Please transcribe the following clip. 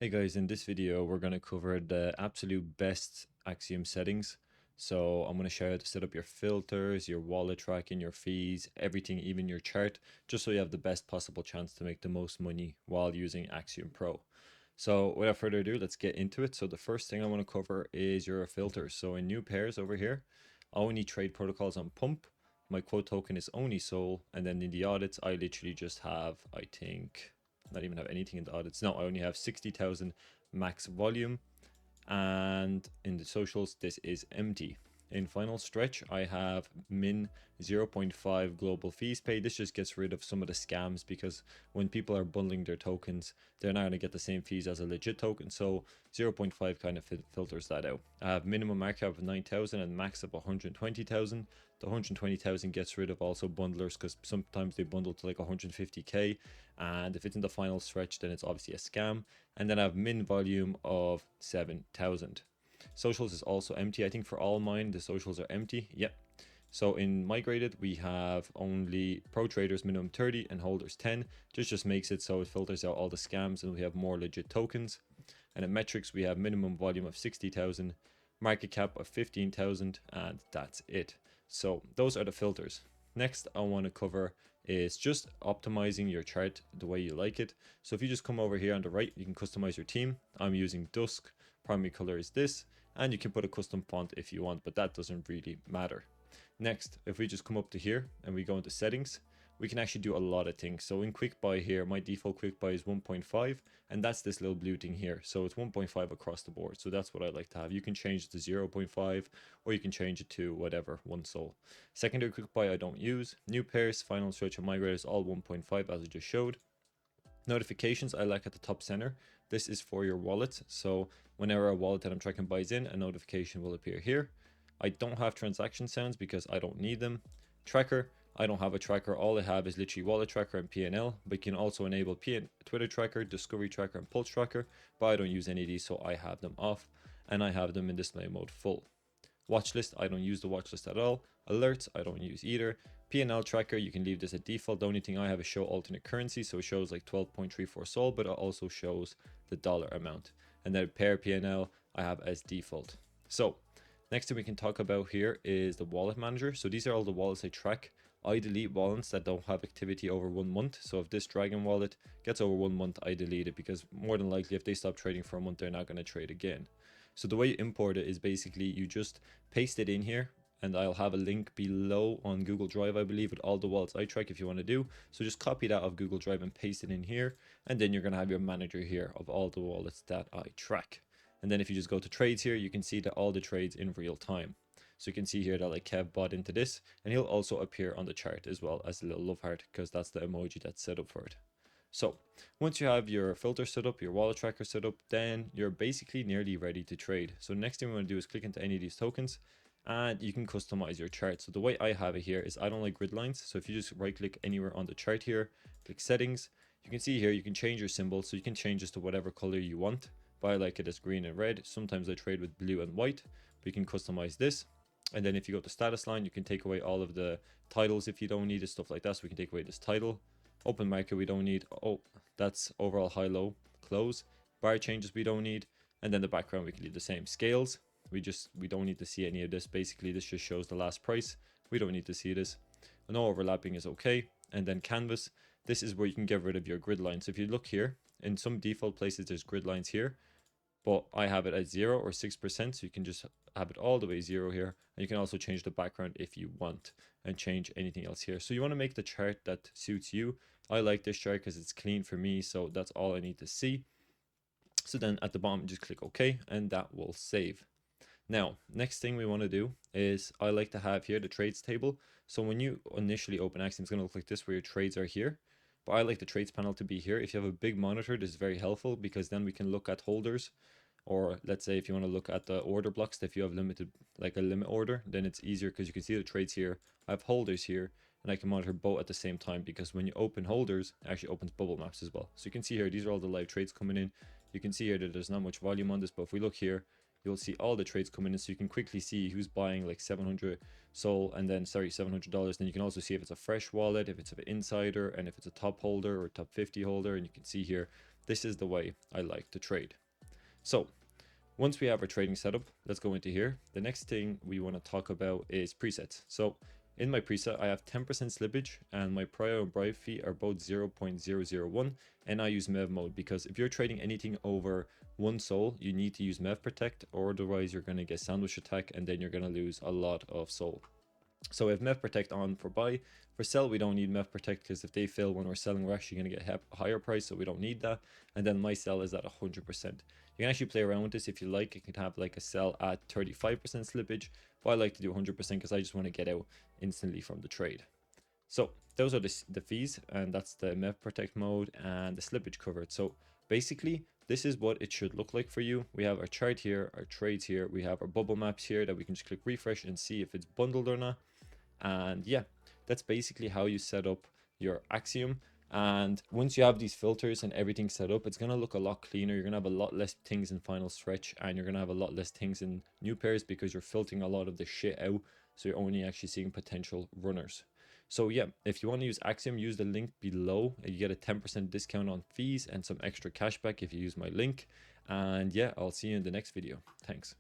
Hey guys, in this video we're going to cover the absolute best Axiom settings. So I'm going to show you how to set up your filters, your wallet tracking, your fees, everything, even your chart, just so you have the best possible chance to make the most money while using Axiom Pro. So without further ado, let's get into it. So the first thing I want to cover is your filters. So in new pairs over here, I only trade protocols on pump. My quote token is only Sol, and then in the audits, I literally just have, I think, not even have anything in the audits. No, I only have 60,000 max volume, and in the socials this is empty. In final stretch I have min 0.5 global fees paid. This just gets rid of some of the scams, because when people are bundling their tokens, they're not going to get the same fees as a legit token, so 0.5 kind of filters that out. I have minimum market cap of 9,000 and max of 120,000. The 120,000 gets rid of also bundlers, because sometimes they bundle to like 150k, and if it's in the final stretch then it's obviously a scam. And then I have min volume of 7,000. Socials is also empty. I think for all mine the socials are empty. Yep. So in migrated we have only pro traders minimum 30 and holders 10. Just makes it so it filters out all the scams and we have more legit tokens. And in metrics we have minimum volume of 60,000, market cap of 15,000, and that's it. So those are the filters. Next I want to cover is just optimizing your chart the way you like it. So if you just come over here on the right, you can customize your theme. I'm using dusk, primary color is this, and you can put a custom font if you want, but that doesn't really matter. Next, if we just come up to here and we go into settings, we can actually do a lot of things. So in quick buy here, my default quick buy is 1.5, and that's this little blue thing here. So it's 1.5 across the board. So that's what I like to have. You can change it to 0.5, or you can change it to whatever, 1 Sol. Secondary quick buy I don't use. New pairs, final stretch, and migrate is all 1.5 as I just showed. Notifications I like at the top center. This is for your wallet. So whenever a wallet that I'm tracking buys in, a notification will appear here. I don't have transaction sounds because I don't need them. Tracker, I don't have a tracker. All I have is literally wallet tracker and PNL, but you can also enable Twitter tracker, discovery tracker, and pulse tracker, but I don't use any of these, so I have them off, and I have them in display mode full. Watch list, I don't use the watch list at all. Alerts, I don't use either. P&L tracker, you can leave this at default. The only thing I have is show alternate currency, so it shows like 12.34 Sol, but it also shows the dollar amount. And then pair P&L I have as default. So next thing we can talk about here is the wallet manager. So these are all the wallets I track. I delete wallets that don't have activity over 1 month. So if this Dragon wallet gets over 1 month, I delete it, because more than likely if they stop trading for a month, they're not going to trade again. So the way you import it is basically you just paste it in here, and I'll have a link below on Google Drive, I believe, with all the wallets I track if you want to do. So just copy that off Google Drive and paste it in here, and then you're going to have your manager here of all the wallets that I track. And then if you just go to trades here, you can see that all the trades in real time. So you can see here that like Kev bought into this, and he'll also appear on the chart as well as a little love heart, because that's the emoji that's set up for it. So once you have your filter set up, your wallet tracker set up, then you're basically nearly ready to trade. So next thing we want to do is click into any of these tokens, and you can customize your chart. So the way I have it here is I don't like grid lines. So if you just right click anywhere on the chart here, click settings, you can see here you can change your symbol. So you can change this to whatever color you want, but I like it as green and red. Sometimes I trade with blue and white, but you can customize this. And then if you go to status line, you can take away all of the titles if you don't need it, stuff like that. So we can take away this title. Open market we don't need. Oh, that's overall high low close. Bar changes we don't need, and then the background we can leave the same. Scales we don't need to see any of this. Basically this just shows the last price. We don't need to see this. No overlapping is okay. And then canvas, this is where you can get rid of your grid lines. So if you look here, in some default places there's grid lines here, but I have it at 0 or 6%, so you can just have it all the way 0 here. And you can also change the background if you want, and change anything else here. So you want to make the chart that suits you. I like this chart because it's clean for me, so that's all I need to see. So then at the bottom just click OK, and that will save. Now next thing we want to do is I like to have here the trades table. So when you initially open Axiom, it's going to look like this, where your trades are here, but I like the trades panel to be here. If you have a big monitor, this is very helpful, because then we can look at holders, or let's say if you want to look at the order blocks, if you have limited, like a limit order, then it's easier because you can see the trades here. I have holders here, and I can monitor both at the same time, because when you open holders, it actually opens bubble maps as well. So you can see here, these are all the live trades coming in. You can see here that there's not much volume on this, but if we look here, you'll see all the trades coming in, so you can quickly see who's buying like 700 Sol, and then $700. Then you can also see if it's a fresh wallet, if it's an insider, and if it's a top holder or top 50 holder. And you can see here this is the way I like to trade. So once we have our trading setup, let's go into here. The next thing we want to talk about is presets. So in my preset, I have 10% slippage and my prior and bribe fee are both 0.001, and I use MEV mode because if you're trading anything over 1 SOL, you need to use MEV protect, or otherwise you're going to get sandwich attack and then you're going to lose a lot of SOL. So we have MEV protect on for buy. For sell, we don't need MEV protect because if they fail when we're selling, we're actually going to get a higher price, so we don't need that. And then my sell is at 100%. You can actually play around with this if you like. You can have like a sell at 35% slippage, but I like to do 100% because I just want to get out instantly from the trade. So those are the fees, and that's the MEV protect mode and the slippage covered. So basically, this is what it should look like for you. We have our chart here, our trades here, we have our bubble maps here that we can just click refresh and see if it's bundled or not. And yeah, that's basically how you set up your Axiom. And once you have these filters and everything set up, it's going to look a lot cleaner. You're going to have a lot less things in final stretch, and you're going to have a lot less things in new pairs because you're filtering a lot of the shit out. So you're only actually seeing potential runners. So yeah, if you want to use Axiom, use the link below. You get a 10% discount on fees and some extra cashback if you use my link. And yeah, I'll see you in the next video. Thanks.